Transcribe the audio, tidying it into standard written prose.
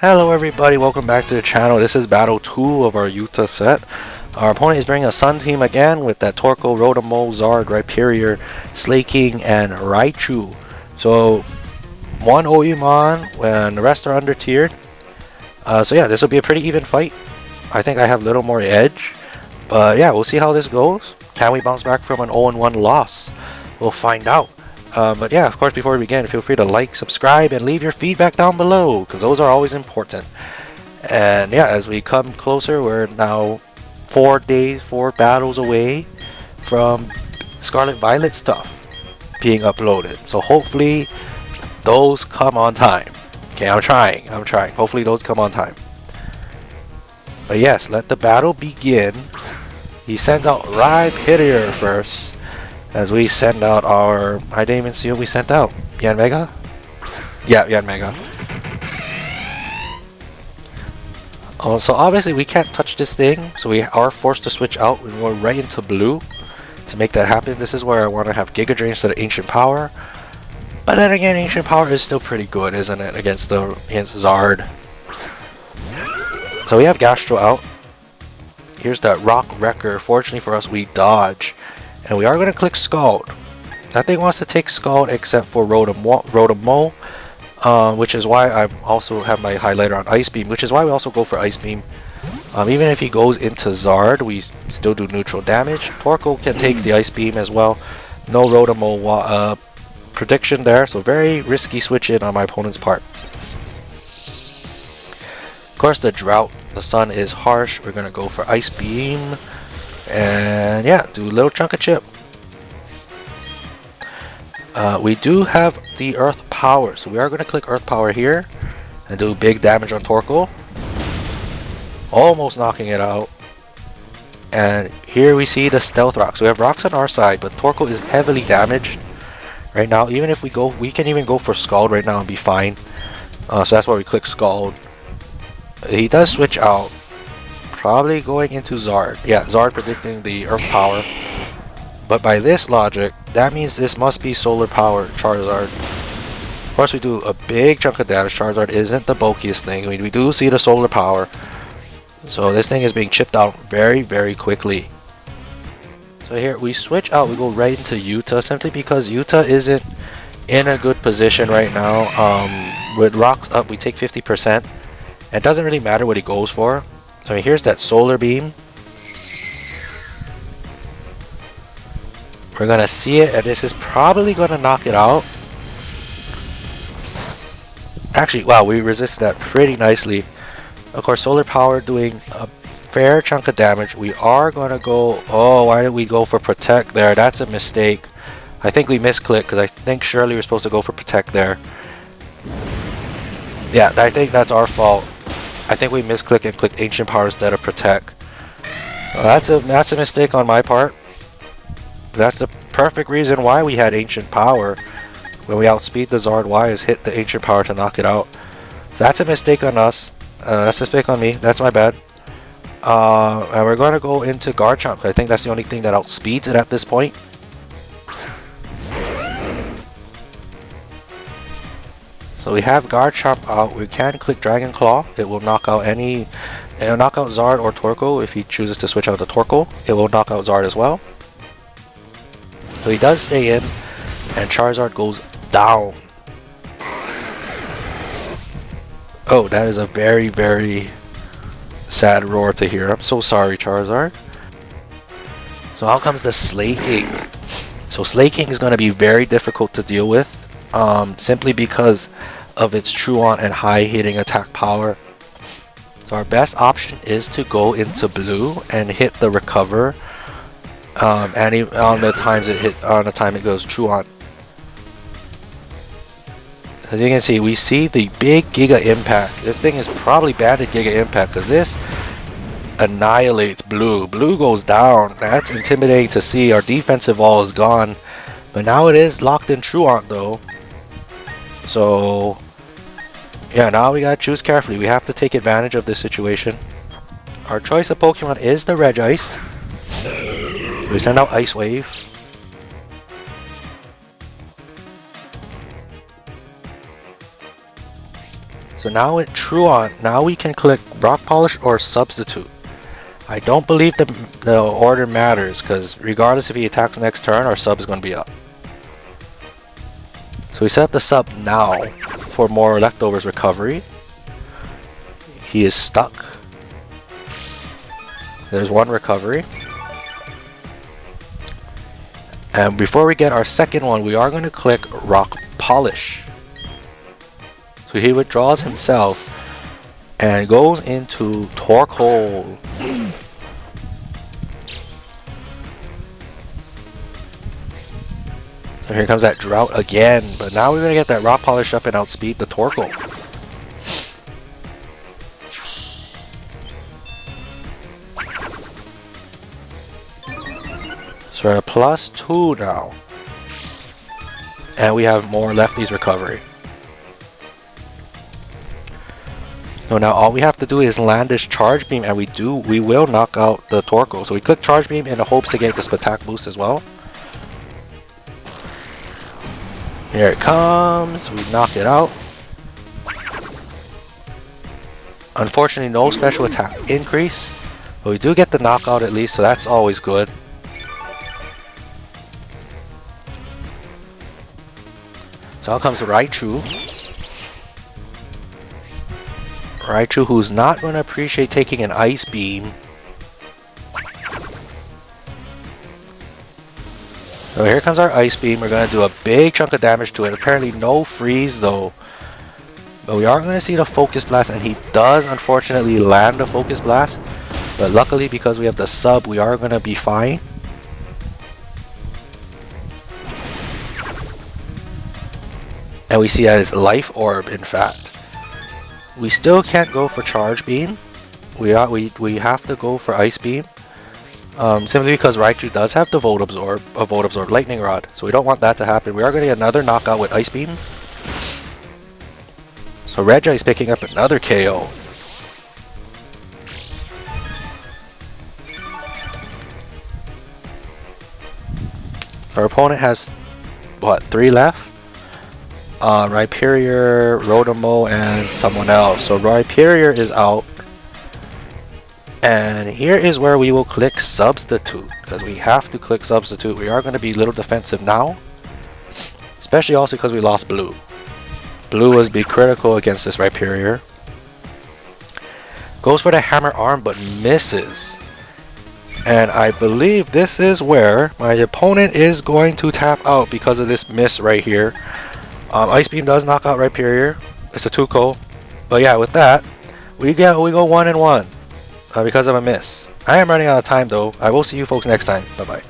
Hello everybody, welcome back to the channel. This is battle 2 of our Yuta set. Our opponent is bringing a Sun team again with that Torko, Rodamo, Zard, Rhyperior, Slaking, and Raichu. So, one Oyumon and the rest are under tiered. So yeah, this will be a pretty even fight. I think I have a little more edge. But yeah, we'll see how this goes. Can we bounce back from an 0-1 loss? We'll find out. But yeah, of course, before we begin, feel free to like, subscribe, and leave your feedback down below, because those are always important. And yeah, as we come closer, we're now 4 battles away from Scarlet Violet stuff being uploaded. So hopefully those come on time. Okay, I'm trying. Hopefully those come on time. But yes, let the battle begin. He sends out Rhyperior first. As we send out our... I didn't even see what we sent out. Yanmega? Yeah, Yanmega. Oh, so obviously we can't touch this thing, so we are forced to switch out. We go right into blue to make that happen. This is where I want to have Giga Drain instead of Ancient Power. But then again, Ancient Power is still pretty good, isn't it, against Zard. So we have Gastro out. Here's that Rock Wrecker. Fortunately for us, we dodge. And we are going to click Scald. That thing wants to take Scald except for Rodamo, which is why I also have my highlighter on Ice Beam, which is why we also go for Ice Beam. Even if he goes into Zard, we still do neutral damage. Torko can take the Ice Beam as well. No Rodamo prediction there, so very risky switch in on my opponent's part. Of course, the drought, the sun is harsh. We're going to go for Ice Beam. And yeah, do a little chunk of chip. We do have the Earth Power, so we are going to click Earth Power here and do big damage on Torko. Almost knocking it out. And here we see the Stealth Rock. So we have rocks on our side, but Torko is heavily damaged right now. Even if we go, we can even go for Scald right now and be fine. So that's why we click Scald. He does switch out. Probably going into Zard. Yeah, Zard predicting the Earth Power. But by this logic, that means this must be Solar Power Charizard. Of course, we do a big chunk of damage. Charizard isn't the bulkiest thing. I mean, we do see the Solar Power. So this thing is being chipped out very, very quickly. So here, we switch out. We go right into Yuta, simply because Yuta isn't in a good position right now. With rocks up, we take 50%. It doesn't really matter what he goes for. So here's that Solar Beam. We're gonna see it, and this is probably gonna knock it out. Actually, wow, we resisted that pretty nicely. Of course, Solar Power doing a fair chunk of damage. We are gonna go... Oh, why did we go for Protect there? That's a mistake. I think we misclicked, because I think surely we're supposed to go for Protect there. Yeah, I think that's our fault. I think we misclicked and clicked Ancient Power instead of Protect. Well, that's a mistake on my part. That's the perfect reason why we had Ancient Power. When we outspeed the Zard Y is hit the Ancient Power to knock it out. That's a mistake on us. That's a mistake on me. That's my bad. And we're going to go into Garchomp. I think that's the only thing that outspeeds it at this point. So we have Garchomp out. We can click Dragon Claw. It will knock out any... It will knock out Zard or Torko. If he chooses to switch out to Torko, it will knock out Zard as well. So he does stay in, and Charizard goes down. Oh, that is a very, very sad roar to hear. I'm so sorry, Charizard. So out comes the Slaking. So Slaking is going to be very difficult to deal with. Simply because of its Truant and high hitting attack power. So our best option is to go into blue and hit the Recover. And on the time it goes Truant. As you can see, we see the big Giga Impact. This thing is probably bad at Giga Impact because this annihilates blue. Blue goes down. That's intimidating to see. Our defensive wall is gone. But now it is locked in Truant though. So, yeah, now we gotta choose carefully. We have to take advantage of this situation. Our choice of Pokemon is the Regice. We send out ICEwave. So now with Truant, now we can click Rock Polish or Substitute. I don't believe the order matters, because regardless if he attacks next turn, our sub is going to be up. So we set up the sub now for more leftovers recovery. He is stuck. There's one recovery. And before we get our second one, we are going to click Rock Polish. So he withdraws himself and goes into Torque Hole. So here comes that Drought again, but now we're going to get that Rock Polish up and outspeed the Torkoal. So we're at +2 now. And we have more lefties recovery. So now all we have to do is land this Charge Beam, and we will knock out the Torkoal. So we click Charge Beam in the hopes to get this attack boost as well. Here it comes, we knock it out. Unfortunately, no special attack increase, but we do get the knockout at least, so that's always good. So out comes Raichu. Raichu, who's not going to appreciate taking an Ice Beam. So here comes our Ice Beam. We're going to do a big chunk of damage to it. Apparently no freeze though. But we are going to see the Focus Blast, and he does unfortunately land the Focus Blast. But luckily, because we have the sub, we are going to be fine. And we see that it's Life Orb, in fact. We still can't go for Charge Beam. We have to go for Ice Beam. Simply because Raichu does have the Volt Absorb Lightning Rod, so we don't want that to happen. We are going to get another knockout with Ice Beam. So Regice picking up another KO. Our opponent has, what, 3 left? Rhyperior, Rodamo, and someone else. So Rhyperior is out. And here is where we will click Substitute, because we have to click Substitute. We are going to be a little defensive now, especially also because we lost Blue. Blue was be critical against this Rhyperior. Goes for the Hammer Arm, but misses. And I believe this is where my opponent is going to tap out because of this miss right here. Ice Beam does knock out Rhyperior. It's a 2-ko. But yeah, with that, we go 1-1. Because of a miss. I am running out of time though. I will see you folks next time. Bye bye.